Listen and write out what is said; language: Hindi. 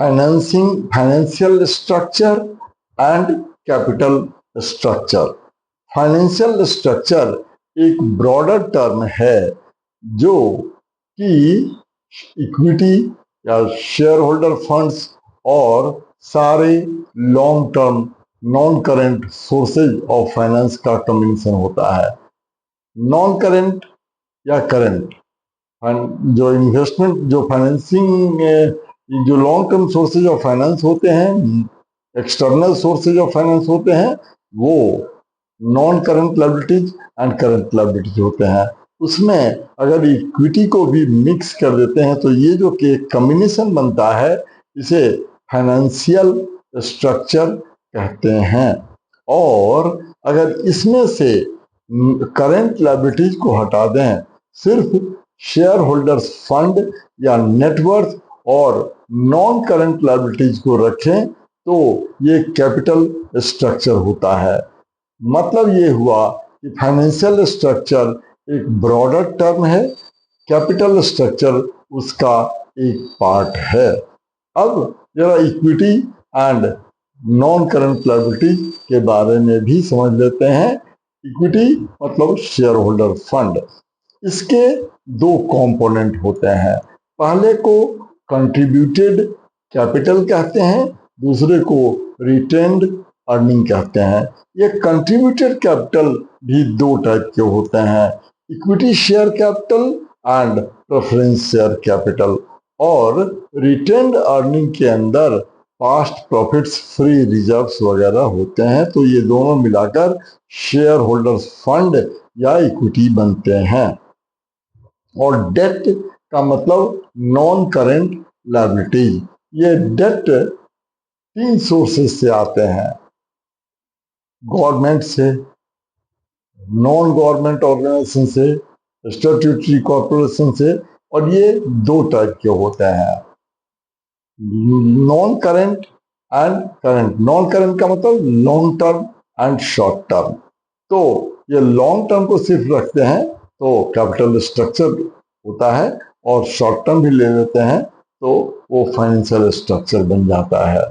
Financial structure and capital structure. Financial structure एक ब्रॉडर टर्म है जो कि इक्विटी या शेयर होल्डर फंड्स और सारे long term non current sources of finance का कॉम्बिनेशन होता है। नॉन करेंट या करेंट जो इन्वेस्टमेंट जो फाइनेंसिंग जो long term sources of finance होते हैं, एक्सटर्नल सोर्सेज ऑफ फाइनेंस होते हैं, वो non current liabilities and current liabilities होते हैं। उसमें अगर इक्विटी को भी मिक्स कर देते हैं तो ये जो कि कॉम्बिनेशन बनता है, इसे फाइनेंशियल स्ट्रक्चर कहते हैं। और अगर इसमें से करंट लायबिलिटीज को हटा दें, सिर्फ शेयर होल्डर्स फंड या नेटवर्थ और नॉन करंट लायबिलिटीज को रखें तो ये कैपिटल स्ट्रक्चर होता है। मतलब ये हुआ कि फाइनेंशियल स्ट्रक्चर एक ब्रॉडर टर्म है, कैपिटल स्ट्रक्चर उसका एक पार्ट है। अब जरा equity and non current liability के बारे में भी समझ लेते हैं। इक्विटी मतलब शेयर होल्डर फंड। इसके दो कंपोनेंट होते हैं। पहले को कंट्रीब्यूटेड कैपिटल कहते हैं, दूसरे को रिटेन्ड अर्निंग कहते हैं। ये कंट्रीब्यूटेड कैपिटल भी दो टाइप के होते हैं, equity share capital and preference share capital. और रिटेन्ड अर्निंग के अंदर पास्ट प्रॉफिट्स, फ्री रिजर्व्स वगैरह होते हैं। तो ये दोनों मिलाकर शेयर होल्डर्स फंड या इक्विटी बनते हैं। और डेट का मतलब नॉन करेंट लायबिलिटी। ये डेट तीन सोर्सेस से आते हैं, गवर्नमेंट से, नॉन गवर्नमेंट ऑर्गेनाइजेशन से, स्टैट्यूटरी कॉर्पोरेशन से। और ये दो टाइप के होते हैं, non current and current. Non current का मतलब long term and short term. तो ये लॉन्ग टर्म को सिर्फ रखते हैं तो कैपिटल स्ट्रक्चर होता है, और शॉर्ट टर्म भी ले लेते हैं तो वो फाइनेंशियल स्ट्रक्चर बन जाता है।